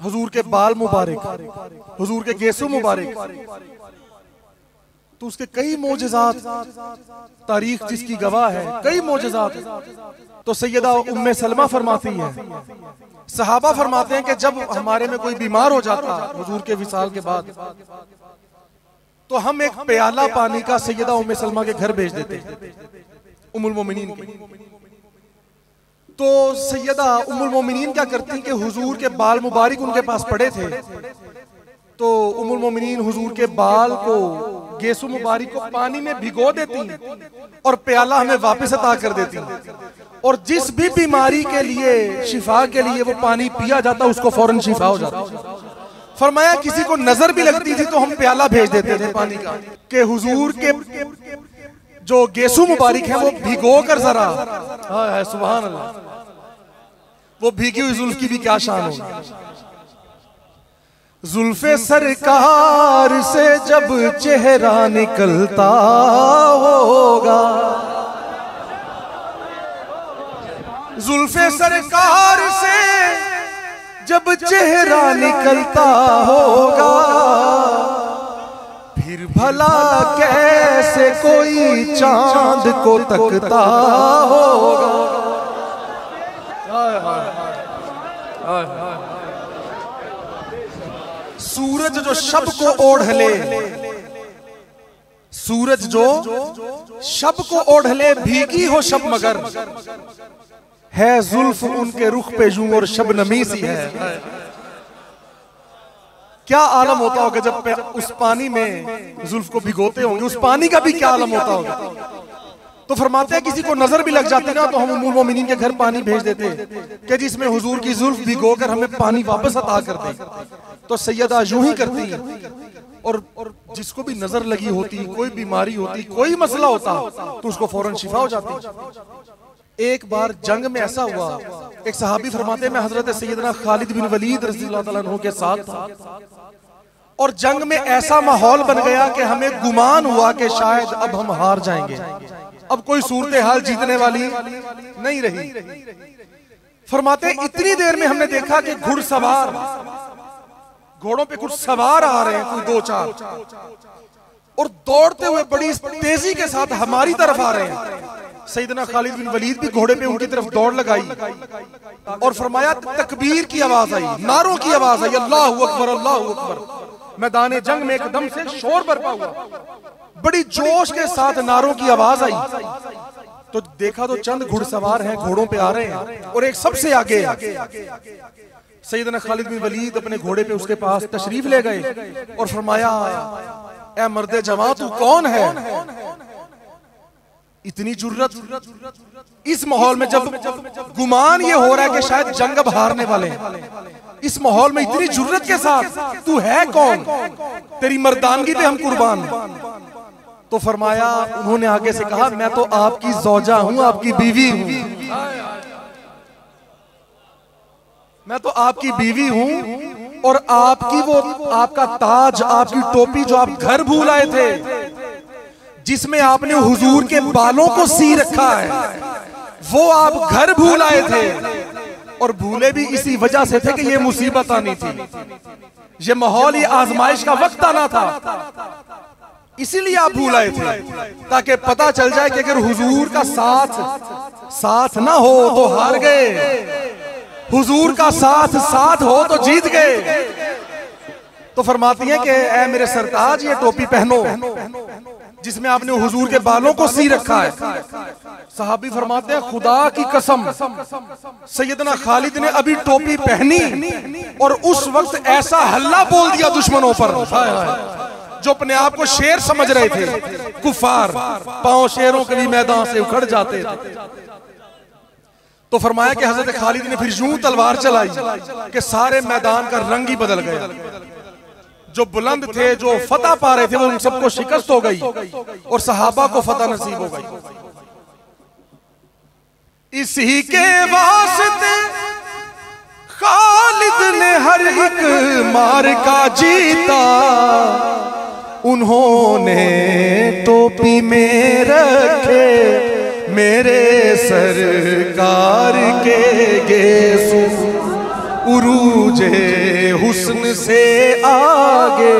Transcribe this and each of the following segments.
हुजूर के बाल मुबारक, हुजूर के गेसो मुबारक, तो उसके कई मोजज़ात, तारीख जिसकी गवाह है, कई मोजज़ात। तो सैयदा उम्मे सलमा फरमाती है, सहाबा फरमाते हैं कि जब हमारे में कोई बीमार हो जाता हुजूर के विसाल के बाद, तो हम एक प्याला पानी का सैयदा उम्मे सलमा के घर भेज देते उम्मुल मोमिनीन के। तो सैयदा उम्मुल मोमिनीन क्या करती कि हुजूर के बाल मुबारक उनके पास पड़े थे, तो उम्मुल मोमिनीन हुजूर के बाल को, गेसु मुबारक को पानी में भिगो देती और प्याला हमें वापस अता कर देती, और जिस भी बीमारी के लिए, शिफा के लिए वो पानी पिया जाता उसको फौरन शिफा हो जाता। फरमाया किसी को नजर भी लगती थी तो हम प्याला भेज देते थे पानी का, कि हुजूर के जो गेसु मुबारक है वो भिगो कर जरा, सुभान अल्लाह, वो भीगी हुई जुल्फ की भी क्या शान होगी। जुल्फे सरकार से जब चेहरा निकलता होगा, जुल्फे सरकार से जब चेहरा निकलता होगा, फिर भला कैसे कोई चांद को तकता होगा। सूरज जो शब को ओढ़ ले, सूरज जो शब को ओढ़ ले, भीगी हो शब मगर है जुल्फ उनके रुख पे यूं और शबनमी सी है। क्या आलम होता होगा जब उस पानी में जुल्फ को भिगोते होंगे, उस पानी का भी क्या आलम होता होगा। तो फरमाते हैं किसी को नजर भी लग जाती ना तो हम उम्मुल मोमिनीन के घर पानी भेज देते कि जिसमें हुजूर की जुल्फ भिगोकर हमें पानी वापस अता कर दे। तो सैयदा यूं ही करती, और जिसको भी नजर लगी होती, कोई बीमारी होती, कोई मसला होता, तो उसको फौरन शिफा हो जाती। एक बार जंग में ऐसा हुआ, एक सहाबी फरमाते हैं मैं हजरत सैयदना खालिद बिन वलीद रज़ियल्लाहु ताला अन्हु के साथ था, और जंग में ऐसा माहौल बन गया कि हमें गुमान हुआ कि शायद अब हम हार जाएंगे, अब कोई सूरत हाल जीतने वाली नहीं रही। फरमाते इतनी देर में हमने देखा कि घुड़सवार, घोड़ों पे कुछ सवार आ रहे हैं, कोई दो चार, और दौड़ते हुए बड़ी तेजी के साथ हमारी तरफ आ रहे हैं। सैयदना खालिद बिन वलीद भी घोड़े पे उनकी तरफ दौड़ लगाई, और फरमाया तकबीर की आवाज आई, नारों की आवाज आई, अल्लाहु अकबर अल्लाहु अकबर। मैदान जंग में एकदम से शोर बरपा हुआ, बड़ी जोश के साथ नारों की आवाज आई। तो देखा तो चंद घुड़सवार हैं, घोड़ों पे आ रहे हैं, और एक सबसे आगे सैयदना खालिद बिन वलीद अपने घोड़े पे उसके पास तशरीफ ले गए और फरमाया ए मर्दे जवां तू कौन है। इतनी जुर्रत इस माहौल में, जब गुमान ये हो रहा है कि शायद जंग अब हारने वाले हैं, इस माहौल में इतनी जुर्रत के साथ तू है कौन, तेरी मर्दानगी पे हम कुर्बान। तो फरमाया, उन्होंने आगे से कहा मैं तो आपकी ज़ौजा हूं, आपकी बीवी हूं, मैं तो आपकी बीवी हूं, और आपकी वो आपका ताज, आपकी टोपी जो आप घर भूल आए थे, जिसमें आपने हुजूर के बालों को सी रखा है, वो आप घर भूल आए थे, और भूले भी इसी वजह से थे कि ये मुसीबत आनी थी, ये माहौल, ये आजमाइश का वक्त आना था, इसीलिए आप भूल आए थे, ताकि पता चल जाए कि अगर हुजूर का साथ ना हो तो हार गए, हुजूर का साथ हो तो जीत गए। तो फरमाती है कि ऐ मेरे सरताज ये टोपी पहनो जिसमें आपने हुजूर के बालों को सी रखा है। सहाबी फरमाते हैं खुदा की कसम, सैयदना खालिद ने अभी टोपी पहनी और उस वक्त ऐसा हल्ला बोल दिया दुश्मनों पर, जो अपने आप को शेर समझ रहे थे, कुफार, पांव शेरों के भी मैदान से उखड़ जाते थे। तो फरमाया कि हजरत खालिद ने फिर यूं तलवार चलाई कि सारे मैदान का रंग ही बदल गया, जो बुलंद थे, जो फतह पा रहे थे, वो उन सबको शिकस्त हो गई और सहाबा को फतह नसीब हो गई। इसी के वास्ते खालिद ने हर एक मार्का जीता, उन्होंने टोपी में रखे मेरे सरकार के गेसू, उरूजे हुस्न से आगे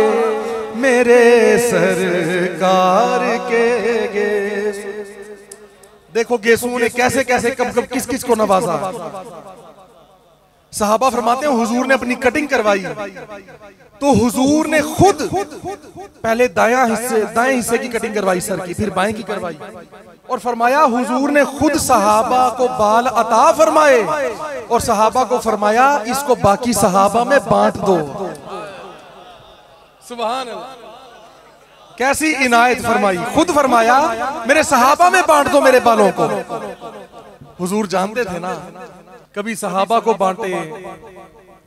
मेरे सरकार के गेसू। देखो गेसुओं ने कैसे कैसे कब कब किस किस को नवाजा। सहाबा फरमाते हैं हुजूर ने अपनी कटिंग करवाई तो हुजूर ने खुद पहले दाएं हिस्से की कटिंग करवाई सर की, फिर बाएं की करवाई और फरमाया हुजूर ने खुद सहाबा को बाल अता फरमाए और सहाबा को फरमाया इसको बाकी सहाबा में बांट दो। सुभान अल्लाह, कैसी इनायत फरमाई। खुद फरमाया मेरे सहाबा में बांट दो मेरे बालों को। हुजूर जानते थे ना कभी सहाबा को बांटे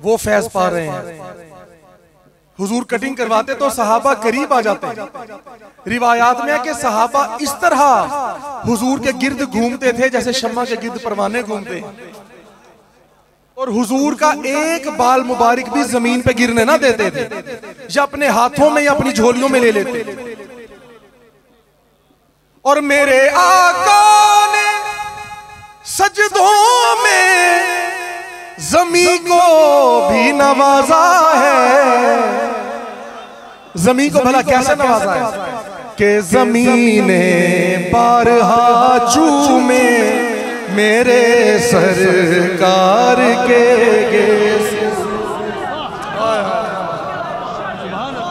वो फैज पा रहे हैं। हुजूर कटिंग करवाते तो सहाबा करीब आ जाते। रिवायात में है कि सहाबा इस तरह हुजूर के गिर्द घूमते थे जैसे शम्मा के गिर्द परवाने घूमते, और हुजूर का एक बाल मुबारक भी जमीन पे गिरने ना देते थे, या अपने हाथों में या अपनी झोलियों में ले लेते। और मेरे आका ने सजदों में ज़मीं को भी नवाजा है। ज़मीं को भला कैसे नवाजा है कि ज़मीने बारहा चूमे मेरे सरकार के गेसू।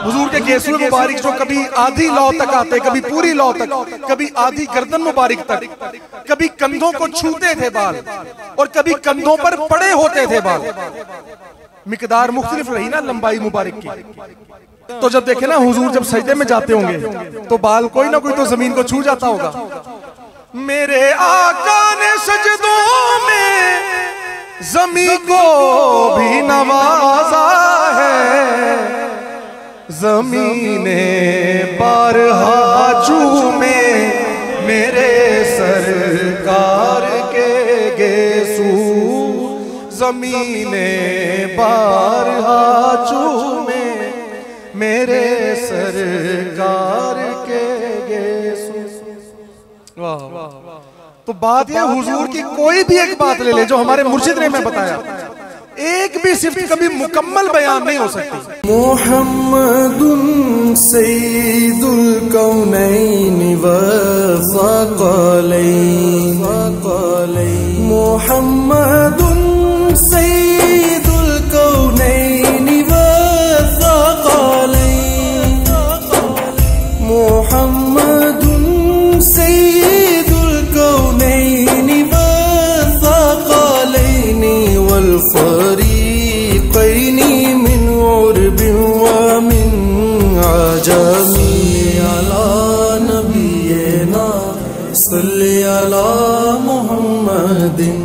हुजूर के गेसू मुबारक जो कभी आधी लौ तक आते, कभी पूरी लौ तक, कभी आधी गर्दन मुबारक तक, कभी कंधों को छूते थे बाल और कभी कंधों पर पड़े होते थे बाल। मिकदार मुख्तलिफ रही ना लंबाई मुबारक की। तो जब देखे ना हुजूर जब सजदे में जाते होंगे तो बाल कोई ना कोई तो जमीन को छू जाता होगा। मेरे आका ने सजदों में ज़मीं को भी नवाजा है। ज़मीने बारहा चूमे मेरे सरकार के गेसू। ज़मीने बारहा चूमे मेरे सरकार के गेसू। वाह वाह। तो बात ये हुजूर की कोई भी एक बात ले ले जो हमारे मुर्शिद ने मैं बताया, एक भी सिर्फ कभी मुकम्मल बयान नहीं हो सकती। मुहम्मदुन सय्यिदुल कौनैन व फ़क़लैन। मुहम्मदुन सय्यिदुल कौनैन व फ़क़लैन। मुहम्मदुन सय्यिदुल कौनैन व फ़क़लैन वल फ़रीक़ैन मिन उर्बिन व मिन अजमी। अला नबियना सल्लि अला मुहम्मदिन।